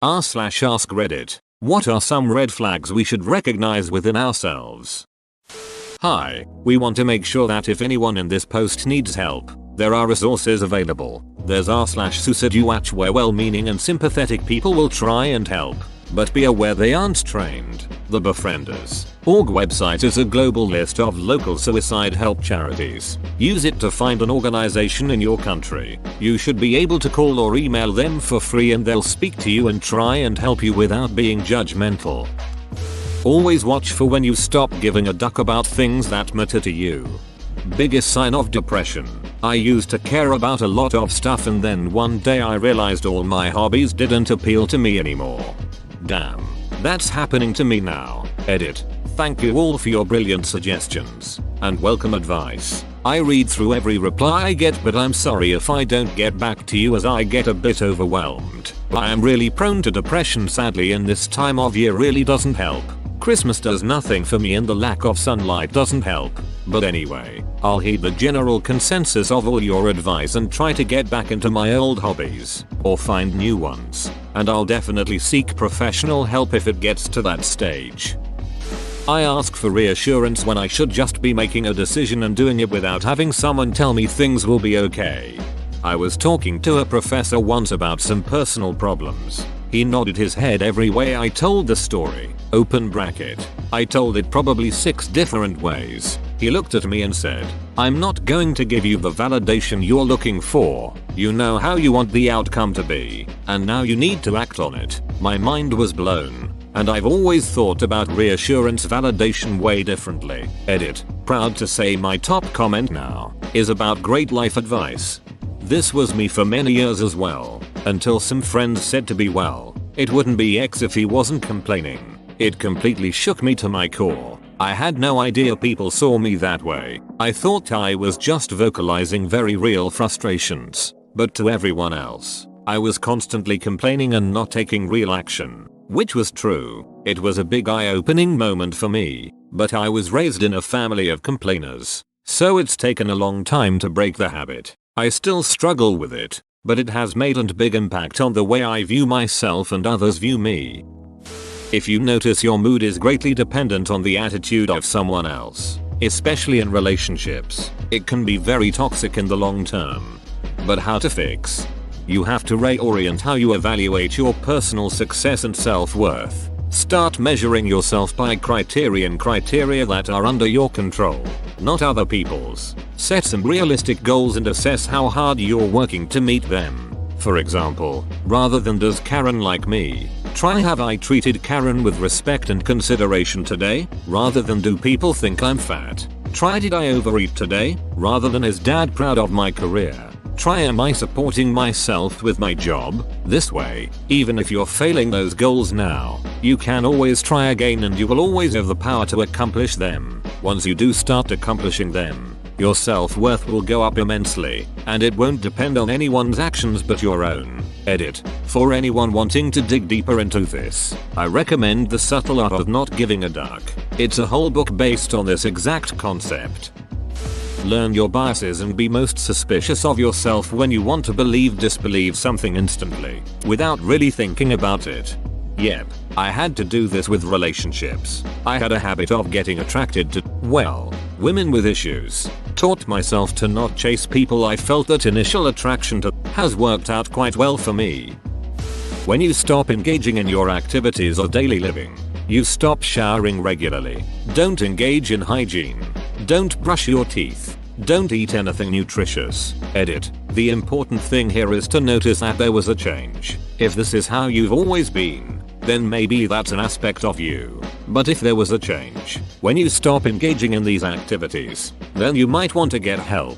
r/ask Reddit. What are some red flags we should recognize within ourselves? Hi, we want to make sure that if anyone in this post needs help, there are resources available. There's r/suiciduatch where well-meaning and sympathetic people will try and help, but be aware they aren't trained. The Befrienders.org website is a global list of local suicide help charities. Use it to find an organization in your country. You should be able to call or email them for free and they'll speak to you and try and help you without being judgmental. Always watch for when you stop giving a duck about things that matter to you. Biggest sign of depression. I used to care about a lot of stuff and then one day I realized all my hobbies didn't appeal to me anymore. Damn. That's happening to me now. Edit. Thank you all for your brilliant suggestions and welcome advice. I read through every reply I get, but I'm sorry if I don't get back to you as I get a bit overwhelmed. I am really prone to depression sadly, and this time of year really doesn't help. Christmas does nothing for me and the lack of sunlight doesn't help. But anyway, I'll heed the general consensus of all your advice and try to get back into my old hobbies, or find new ones, and I'll definitely seek professional help if it gets to that stage. I ask for reassurance when I should just be making a decision and doing it without having someone tell me things will be okay. I was talking to a professor once about some personal problems. He nodded his head every way I told the story. Open bracket. I told it probably 6 different ways. He looked at me and said, "I'm not going to give you the validation you're looking for. You know how you want the outcome to be, and now you need to act on it." My mind was blown. And I've always thought about reassurance validation way differently. Edit. Proud to say my top comment now is about great life advice. This was me for many years as well, until some friends said to be well, it wouldn't be X if he wasn't complaining. It completely shook me to my core. I had no idea people saw me that way. I thought I was just vocalizing very real frustrations. But to everyone else, I was constantly complaining and not taking real action. Which was true. It was a big eye-opening moment for me. But I was raised in a family of complainers. So it's taken a long time to break the habit. I still struggle with it, but it has made a big impact on the way I view myself and others view me. If you notice your mood is greatly dependent on the attitude of someone else, especially in relationships, it can be very toxic in the long term. But how to fix? You have to reorient how you evaluate your personal success and self-worth. Start measuring yourself by criteria that are under your control, not other people's. Set some realistic goals and assess how hard you're working to meet them. For example, rather than "does Karen like me?" try "have I treated Karen with respect and consideration today?" rather than "do people think I'm fat?" Try "did I overeat today?" rather than "is dad proud of my career?" Try "am I supporting myself with my job?" This way, even if you're failing those goals now, you can always try again and you will always have the power to accomplish them. Once you do start accomplishing them, your self-worth will go up immensely, and it won't depend on anyone's actions but your own. Edit. For anyone wanting to dig deeper into this, I recommend The Subtle Art of Not Giving a Duck. It's a whole book based on this exact concept. Learn your biases and be most suspicious of yourself when you want to disbelieve something instantly, without really thinking about it. Yep, I had to do this with relationships. I had a habit of getting attracted to, well, women with issues. Taught myself to not chase people I felt that initial attraction to. Has worked out quite well for me. When you stop engaging in your activities of daily living, you stop showering regularly. Don't engage in hygiene. Don't brush your teeth. Don't eat anything nutritious. Edit. The important thing here is to notice that there was a change. If this is how you've always been, then maybe that's an aspect of you. But if there was a change when you stop engaging in these activities, then you might want to get help.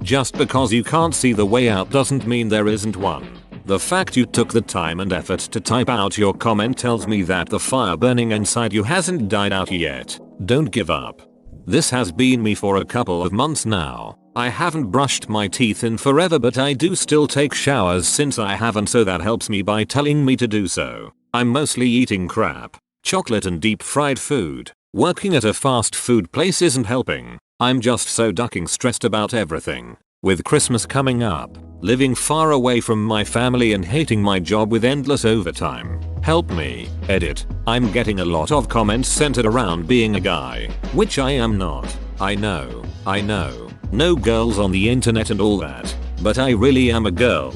Just because you can't see the way out doesn't mean there isn't one. The fact you took the time and effort to type out your comment tells me that the fire burning inside you hasn't died out yet. Don't give up. This has been me for a couple of months now. I haven't brushed my teeth in forever, but I do still take showers since I haven't, so that helps me by telling me to do so. I'm mostly eating crap, chocolate and deep fried food. Working at a fast food place isn't helping. I'm just so ducking stressed about everything. With Christmas coming up, living far away from my family and hating my job with endless overtime. Help me. Edit. I'm getting a lot of comments centered around being a guy, which I am not. I know. No girls on the internet and all that, but I really am a girl.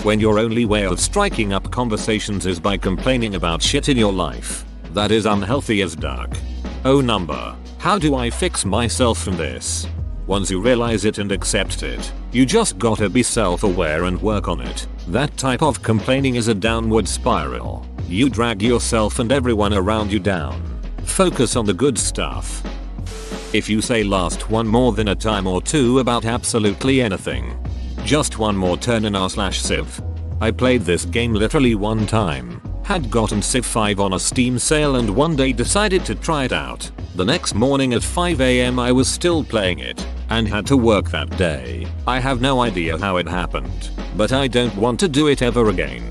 When your only way of striking up conversations is by complaining about shit in your life, that is unhealthy as duck. Oh number. How do I fix myself from this? Once you realize it and accept it, you just gotta be self-aware and work on it. That type of complaining is a downward spiral. You drag yourself and everyone around you down. Focus on the good stuff. If you say last one more than a time or two about absolutely anything. Just one more turn in r/Civ. I played this game literally one time. Had gotten Civ 5 on a Steam sale and one day decided to try it out. The next morning at 5 AM I was still playing it and had to work that day. I have no idea how it happened, but I don't want to do it ever again.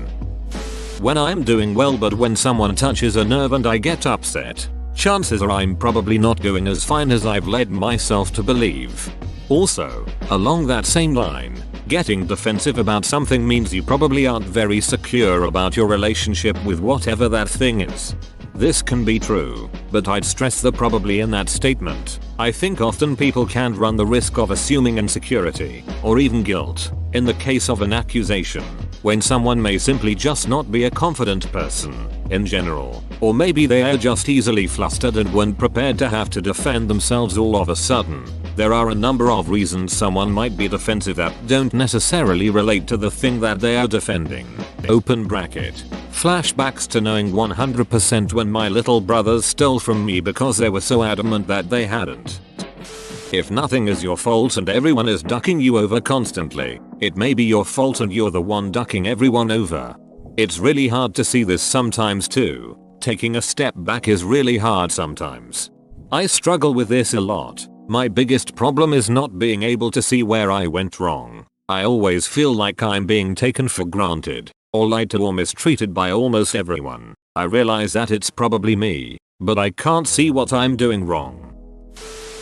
When I'm doing well, but when someone touches a nerve and I get upset, chances are I'm probably not going as fine as I've led myself to believe. Also, along that same line, getting defensive about something means you probably aren't very secure about your relationship with whatever that thing is. This can be true, but I'd stress the probably in that statement. I think often people can run the risk of assuming insecurity, or even guilt, in the case of an accusation, when someone may simply just not be a confident person, in general, or maybe they are just easily flustered and weren't prepared to have to defend themselves all of a sudden. There are a number of reasons someone might be defensive that don't necessarily relate to the thing that they are defending. Open bracket. Flashbacks to knowing 100% when my little brothers stole from me because they were so adamant that they hadn't. If nothing is your fault and everyone is ducking you over constantly, it may be your fault and you're the one ducking everyone over. It's really hard to see this sometimes too. Taking a step back is really hard sometimes. I struggle with this a lot. My biggest problem is not being able to see where I went wrong. I always feel like I'm being taken for granted, or lied to or mistreated by almost everyone. I realize that it's probably me, but I can't see what I'm doing wrong.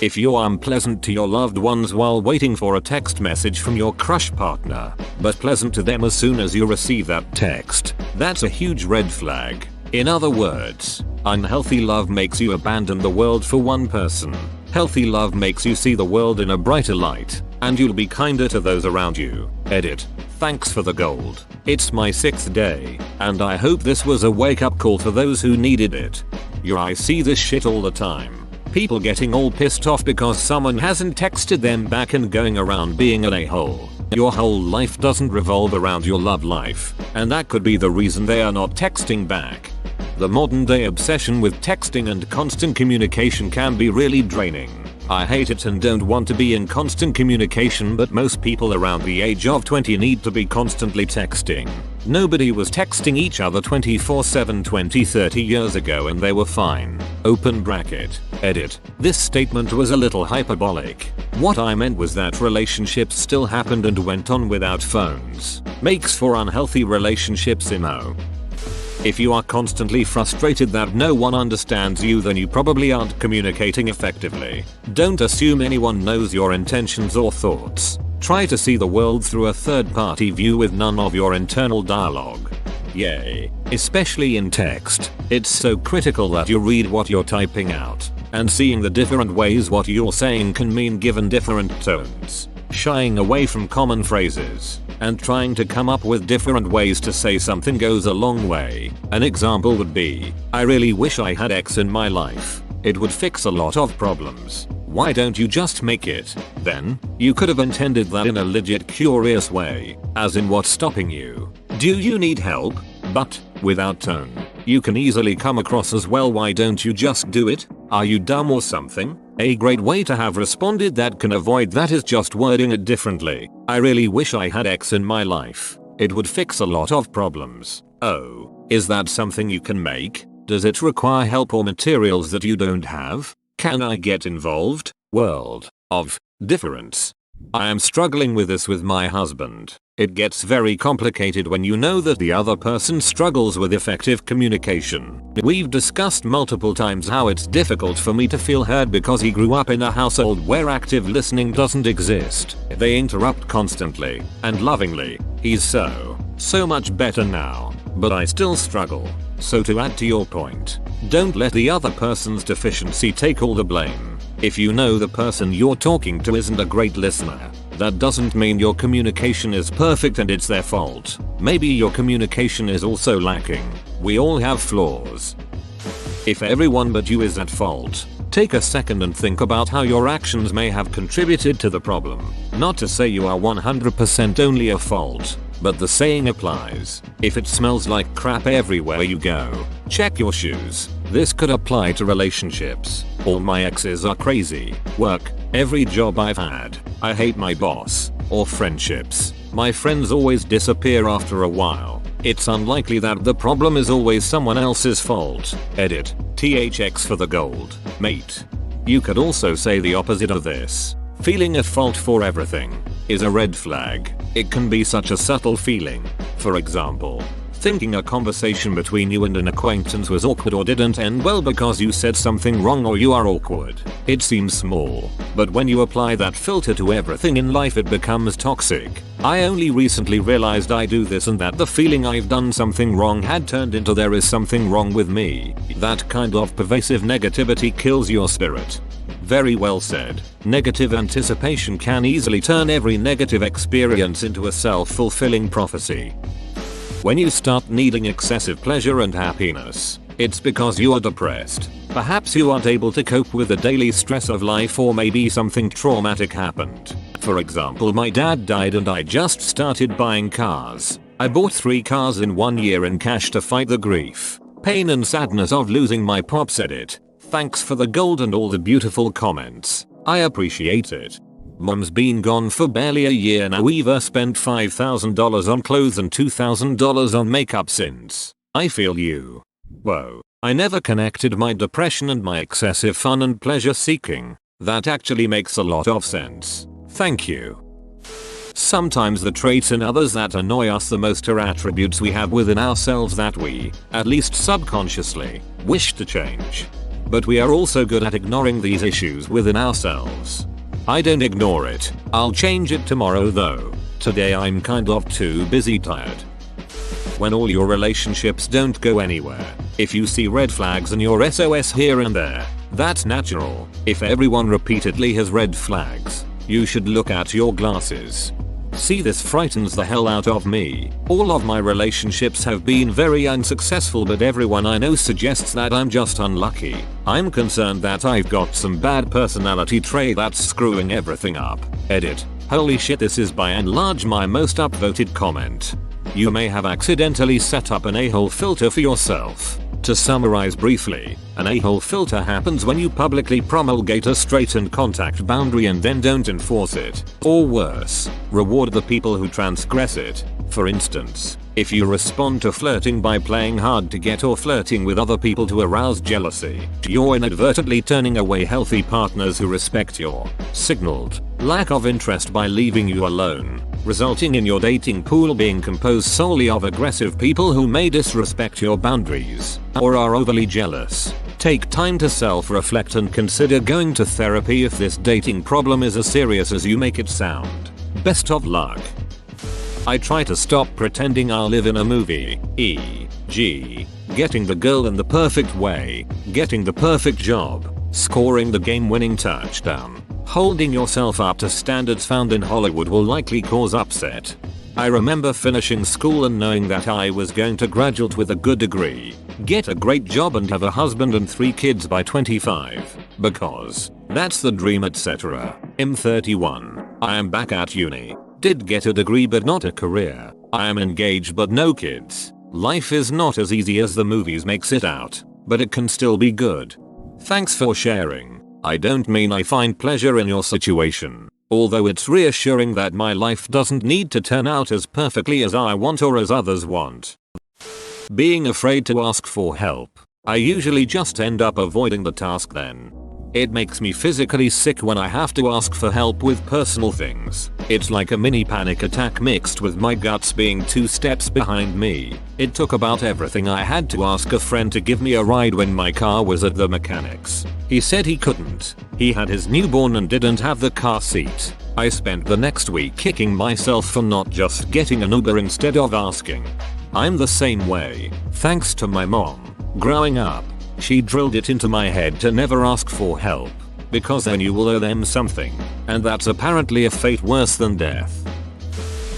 If you're unpleasant to your loved ones while waiting for a text message from your crush partner, but pleasant to them as soon as you receive that text, that's a huge red flag. In other words, unhealthy love makes you abandon the world for one person. Healthy love makes you see the world in a brighter light, and you'll be kinder to those around you. Edit. Thanks for the gold. It's my 6th day, and I hope this was a wake-up call for those who needed it. I see this shit all the time. People getting all pissed off because someone hasn't texted them back and going around being an a-hole. Your whole life doesn't revolve around your love life, and that could be the reason they are not texting back. The modern day obsession with texting and constant communication can be really draining. I hate it and don't want to be in constant communication, but most people around the age of 20 need to be constantly texting. Nobody was texting each other 24/7 20-30 years ago and they were fine. Open bracket. Edit. This statement was a little hyperbolic. What I meant was that relationships still happened and went on without phones. Makes for unhealthy relationships, If you are constantly frustrated that no one understands you, then you probably aren't communicating effectively. Don't assume anyone knows your intentions or thoughts. Try to see the world through a third-party view with none of your internal dialogue. Yay. Especially in text, it's so critical that you read what you're typing out, and seeing the different ways what you're saying can mean given different tones. Shying away from common phrases and trying to come up with different ways to say something goes a long way. An example would be, I really wish I had X in my life. It would fix a lot of problems. Why don't you just make it? Then, you could have intended that in a legit curious way, as in what's stopping you? Do you need help? But, without tone, you can easily come across as, well, why don't you just do it? Are you dumb or something? A great way to have responded that can avoid that is just wording it differently. I really wish I had X in my life. It would fix a lot of problems. Oh, is that something you can make? Does it require help or materials that you don't have? Can I get involved? World of difference. I am struggling with this with my husband. It gets very complicated when you know that the other person struggles with effective communication. We've discussed multiple times how it's difficult for me to feel heard because he grew up in a household where active listening doesn't exist. They interrupt constantly and lovingly. He's so much better now, but I still struggle. So to add to your point, don't let the other person's deficiency take all the blame. If you know the person you're talking to isn't a great listener, that doesn't mean your communication is perfect and it's their fault. Maybe your communication is also lacking. We all have flaws. If everyone but you is at fault, take a second and think about how your actions may have contributed to the problem. Not to say you are 100% only a fault, but the saying applies. If it smells like crap everywhere you go, check your shoes. This could apply to relationships. All my exes are crazy. Work. Every job I've had. I hate my boss. Or friendships. My friends always disappear after a while. It's unlikely that the problem is always someone else's fault. Edit. THX for the gold, mate. You could also say the opposite of this. Feeling at fault for everything is a red flag. It can be such a subtle feeling. For example, thinking a conversation between you and an acquaintance was awkward or didn't end well because you said something wrong or you are awkward. It seems small, but when you apply that filter to everything in life it becomes toxic. I only recently realized I do this and that the feeling I've done something wrong had turned into there is something wrong with me. That kind of pervasive negativity kills your spirit. Very well said. Negative anticipation can easily turn every negative experience into a self-fulfilling prophecy. When you start needing excessive pleasure and happiness, it's because you are depressed. Perhaps you aren't able to cope with the daily stress of life, or maybe something traumatic happened. For example, my dad died and I just started buying cars. I bought 3 cars in 1 year in cash to fight the grief, pain and sadness of losing my pops. Edit. Thanks for the gold and all the beautiful comments. I appreciate it. Mom's been gone for barely a year now. We've spent $5,000 on clothes and $2,000 on makeup since. I feel you. Whoa. I never connected my depression and my excessive fun and pleasure seeking. That actually makes a lot of sense. Thank you. Sometimes the traits in others that annoy us the most are attributes we have within ourselves that we, at least subconsciously, wish to change. But we are also good at ignoring these issues within ourselves. I don't ignore it. I'll change it tomorrow though. Today I'm kind of too busy tired. When all your relationships don't go anywhere, if you see red flags in your SOS here and there, that's natural. If everyone repeatedly has red flags, you should look at your glasses. See, this frightens the hell out of me. All of my relationships have been very unsuccessful, but everyone I know suggests that I'm just unlucky. I'm concerned that I've got some bad personality trait that's screwing everything up. Edit. Holy shit, this is by and large my most upvoted comment. You may have accidentally set up an a-hole filter for yourself. To summarize briefly, an a-hole filter happens when you publicly promulgate a straightened contact boundary and then don't enforce it. Or worse, reward the people who transgress it. For instance, if you respond to flirting by playing hard to get or flirting with other people to arouse jealousy, you're inadvertently turning away healthy partners who respect your signaled lack of interest by leaving you alone, resulting in your dating pool being composed solely of aggressive people who may disrespect your boundaries or are overly jealous. Take time to self-reflect and consider going to therapy if this dating problem is as serious as you make it sound. Best of luck. I try to stop pretending I'll live in a movie, e.g., getting the girl in the perfect way, getting the perfect job, scoring the game-winning touchdown. Holding yourself up to standards found in Hollywood will likely cause upset. I remember finishing school and knowing that I was going to graduate with a good degree, get a great job and have a husband and 3 kids by 25. Because that's the dream, etc. I'm 31. I am back at uni. Did get a degree but not a career. I am engaged but no kids. Life is not as easy as the movies makes it out, but it can still be good. Thanks for sharing. I don't mean I find pleasure in your situation, although it's reassuring that my life doesn't need to turn out as perfectly as I want or as others want. Being afraid to ask for help. I usually just end up avoiding the task then. It makes me physically sick when I have to ask for help with personal things. It's like a mini panic attack mixed with my guts being 2 steps behind me. It took about everything I had to ask a friend to give me a ride when my car was at the mechanics. He said he couldn't. He had his newborn and didn't have the car seat. I spent the next week kicking myself for not just getting an Uber instead of asking. I'm the same way. Thanks to my mom. Growing up, she drilled it into my head to never ask for help, because then you will owe them something, and that's apparently a fate worse than death.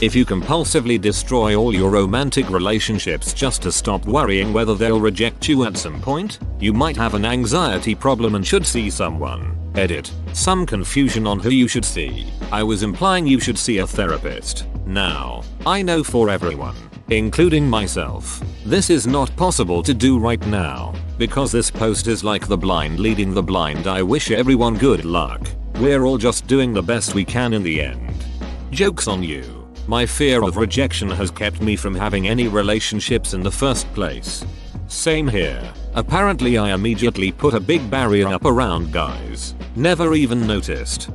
If you compulsively destroy all your romantic relationships just to stop worrying whether they'll reject you at some point, you might have an anxiety problem and should see someone. Edit. Some confusion on who you should see. I was implying you should see a therapist. Now, I know for everyone, including myself, this is not possible to do right now, because this post is like the blind leading the blind. I wish everyone good luck. We're all just doing the best we can in the end. Joke's on you. My fear of rejection has kept me from having any relationships in the first place. Same here. Apparently I immediately put a big barrier up around guys. Never even noticed.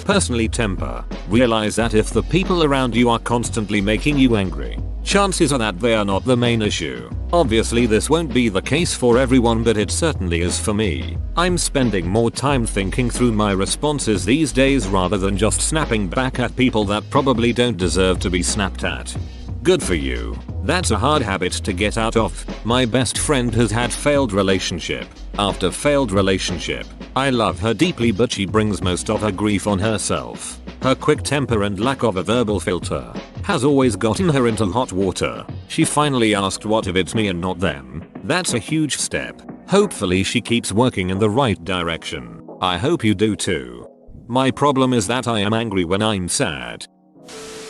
Personally temper. Realize that if the people around you are constantly making you angry, chances are that they are not the main issue. Obviously this won't be the case for everyone, but it certainly is for me. I'm spending more time thinking through my responses these days rather than just snapping back at people that probably don't deserve to be snapped at. Good for you. That's a hard habit to get out of. My best friend has had failed relationship after failed relationship. I love her deeply, but she brings most of her grief on herself. Her quick temper and lack of a verbal filter has always gotten her into hot water. She finally asked, what if it's me and not them? That's a huge step. Hopefully she keeps working in the right direction. I hope you do too. My problem is that I am angry when I'm sad.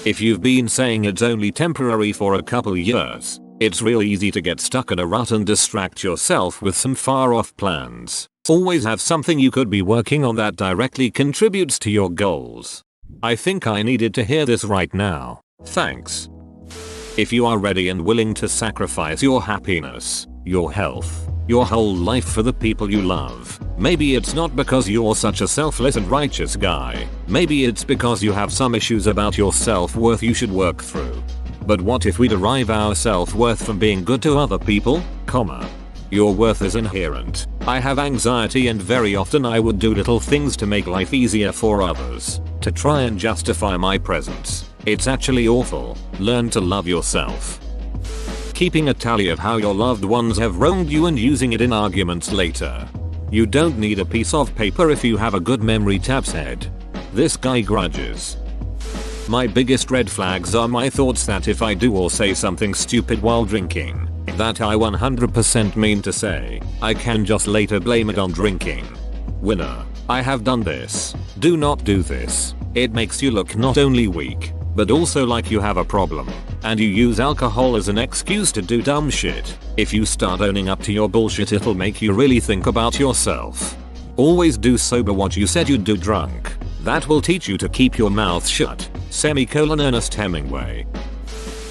If you've been saying it's only temporary for a couple years, it's real easy to get stuck in a rut and distract yourself with some far off plans. Always have something you could be working on that directly contributes to your goals. I think I needed to hear this right now. Thanks. If you are ready and willing to sacrifice your happiness, your health, your whole life for the people you love, maybe it's not because you're such a selfless and righteous guy. Maybe it's because you have some issues about your self-worth you should work through. But what if we derive our self-worth from being good to other people, your worth is inherent. I have anxiety and very often I would do little things to make life easier for others, to try and justify my presence. It's actually awful. Learn to love yourself. Keeping a tally of how your loved ones have wronged you and using it in arguments later. You don't need a piece of paper if you have a good memory. Taps head. This guy grudges. My biggest red flags are my thoughts that if I do or say something stupid while drinking, that I 100% mean to say, I can just later blame it on drinking. Winner. I have done this. Do not do this. It makes you look not only weak, but also like you have a problem, and you use alcohol as an excuse to do dumb shit. If you start owning up to your bullshit, it'll make you really think about yourself. Always do sober what you said you'd do drunk. That will teach you to keep your mouth shut. Ernest Hemingway.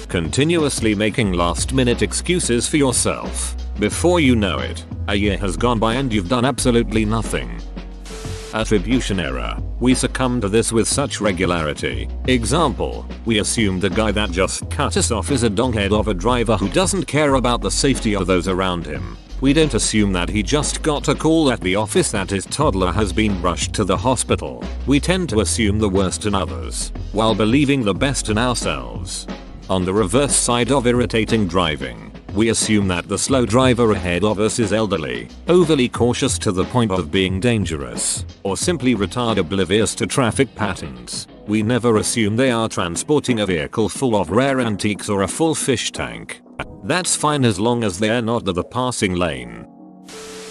Continuously making last-minute excuses for yourself. Before you know it, a year has gone by and you've done absolutely nothing. Attribution error. We succumb to this with such regularity. Example, we assume the guy that just cut us off is a donghead of a driver who doesn't care about the safety of those around him. We don't assume that he just got a call at the office that his toddler has been rushed to the hospital. We tend to assume the worst in others, while believing the best in ourselves. On the reverse side of irritating driving, we assume that the slow driver ahead of us is elderly, overly cautious to the point of being dangerous, or simply retarded, oblivious to traffic patterns. We never assume they are transporting a vehicle full of rare antiques or a full fish tank. That's fine as long as they're not the passing lane.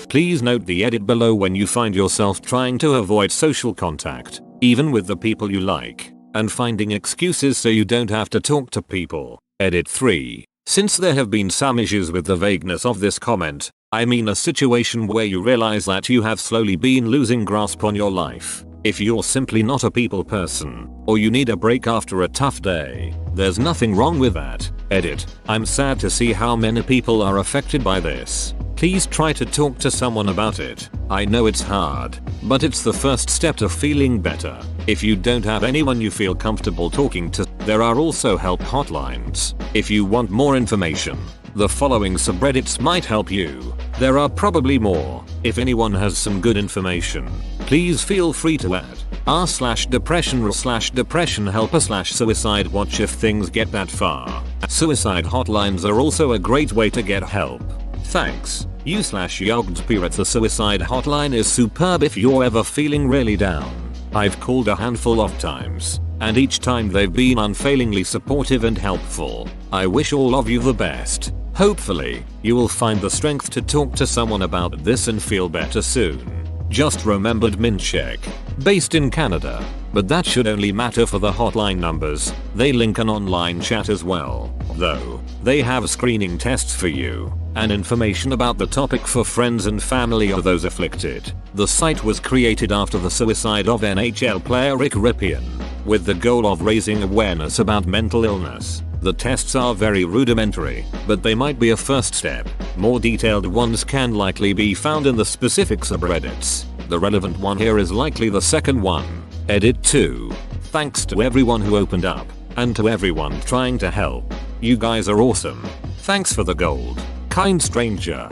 Please note the edit below when you find yourself trying to avoid social contact, even with the people you like, and finding excuses so you don't have to talk to people. Edit 3. Since there have been some issues with the vagueness of this comment, I mean a situation where you realize that you have slowly been losing grasp on your life. If you're simply not a people person, or you need a break after a tough day, there's nothing wrong with that. Edit. I'm sad to see how many people are affected by this. please try to talk to someone about it. I know it's hard, but it's the first step to feeling better. If you don't have anyone you feel comfortable talking to, there are also help hotlines. If you want more information, the following subreddits might help you. There are probably more. If anyone has some good information, please feel free to add r/depression r/depression helper/suicide watch if things get that far. Suicide hotlines are also a great way to get help. Thanks. u/yoggedspirit. The suicide hotline is superb if you're ever feeling really down. I've called a handful of times, and each time they've been unfailingly supportive and helpful. I wish all of you the best. Hopefully, you will find the strength to talk to someone about this and feel better soon. Just remembered Mincheck, based in Canada, but that should only matter for the hotline numbers. They link an online chat as well, though. They have screening tests for you and information about the topic for friends and family of those afflicted. The site was created after the suicide of NHL player Rick Ripien, with the goal of raising awareness about mental illness. The tests are very rudimentary, but they might be a first step. More detailed ones can likely be found in the specific subreddits. The relevant one here is likely the second one. Edit 2. Thanks to everyone who opened up, and to everyone trying to help. You guys are awesome. Thanks for the gold. Kind stranger.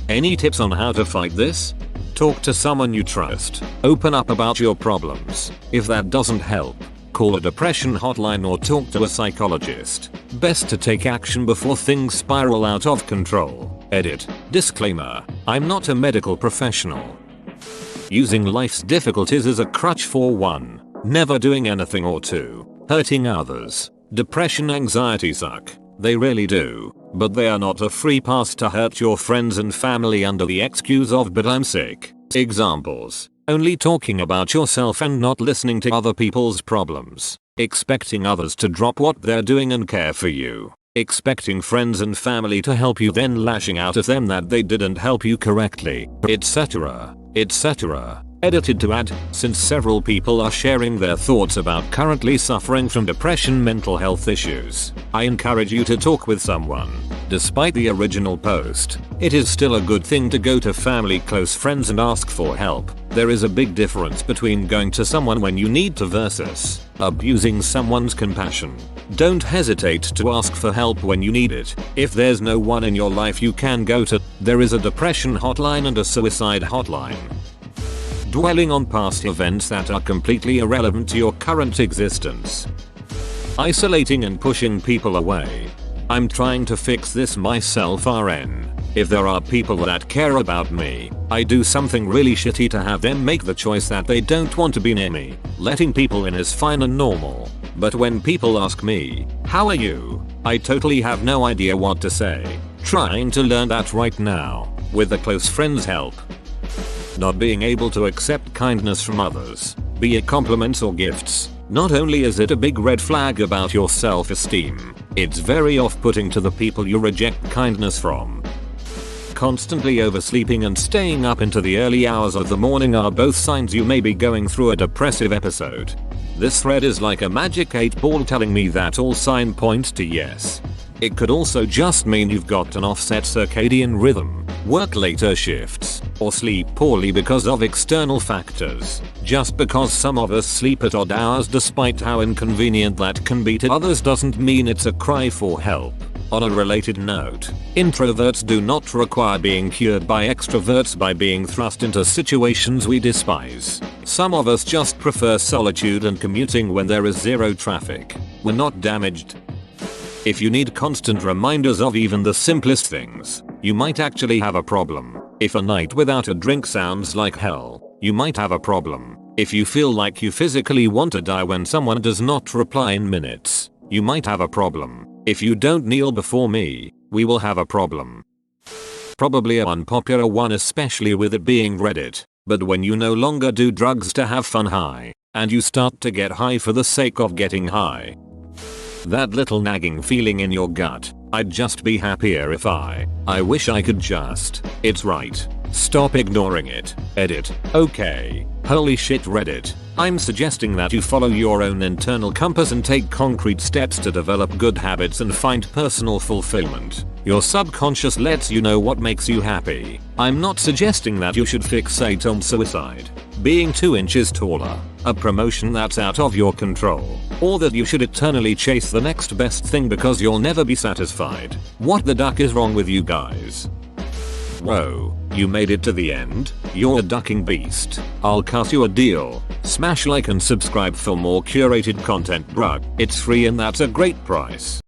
Any tips on how to fight this? Talk to someone you trust. Open up about your problems. If that doesn't help, call a depression hotline or talk to a psychologist. Best to take action before things spiral out of control. Edit. Disclaimer. I'm not a medical professional. Using life's difficulties as a crutch for 1. Never doing anything, or 2. Hurting others. Depression, anxiety suck. They really do. But they are not a free pass to hurt your friends and family under the excuse of "but I'm sick." Examples. Only talking about yourself and not listening to other people's problems. Expecting others to drop what they're doing and care for you. Expecting friends and family to help you, then lashing out at them that they didn't help you correctly, etc. etc. Edited to add, since several people are sharing their thoughts about currently suffering from depression mental health issues, I encourage you to talk with someone. Despite the original post, it is still a good thing to go to family, close friends and ask for help. There is a big difference between going to someone when you need to versus abusing someone's compassion. Don't hesitate to ask for help when you need it. If there's no one in your life you can go to, there is a depression hotline and a suicide hotline. Dwelling on past events that are completely irrelevant to your current existence. Isolating and pushing people away. I'm trying to fix this myself, RN. If there are people that care about me, I do something really shitty to have them make the choice that they don't want to be near me. Letting people in is fine and normal. But when people ask me, "How are you?" I totally have no idea what to say. Trying to learn that right now, with a close friend's help. Not being able to accept kindness from others, be it compliments or gifts. Not only is it a big red flag about your self-esteem, it's very off-putting to the people you reject kindness from. Constantly oversleeping and staying up into the early hours of the morning are both signs you may be going through a depressive episode. This thread is like a magic 8-ball telling me that all signs point to yes. It could also just mean you've got an offset circadian rhythm, work later shifts, or sleep poorly because of external factors. Just because some of us sleep at odd hours despite how inconvenient that can be to others doesn't mean it's a cry for help. On a related note, introverts do not require being cured by extroverts by being thrust into situations we despise. Some of us just prefer solitude and commuting when there is zero traffic. We're not damaged. If you need constant reminders of even the simplest things, you might actually have a problem. If a night without a drink sounds like hell, you might have a problem. If you feel like you physically want to die when someone does not reply in minutes, you might have a problem. If you don't kneel before me, we will have a problem. Probably an unpopular one, especially with it being Reddit, but when you no longer do drugs to have fun high, and you start to get high for the sake of getting high. That little nagging feeling in your gut, "I'd just be happier if I wish I could just." It's right. Stop ignoring it. Edit. Okay. Holy shit Reddit. I'm suggesting that you follow your own internal compass and take concrete steps to develop good habits and find personal fulfillment. Your subconscious lets you know what makes you happy. I'm not suggesting that you should fixate on suicide, being 2 inches taller, a promotion that's out of your control, or that you should eternally chase the next best thing because you'll never be satisfied. What the duck is wrong with you guys? Whoa, you made it to the end? You're a ducking beast. I'll cut you a deal. Smash like and subscribe for more curated content bruh. It's free and that's a great price.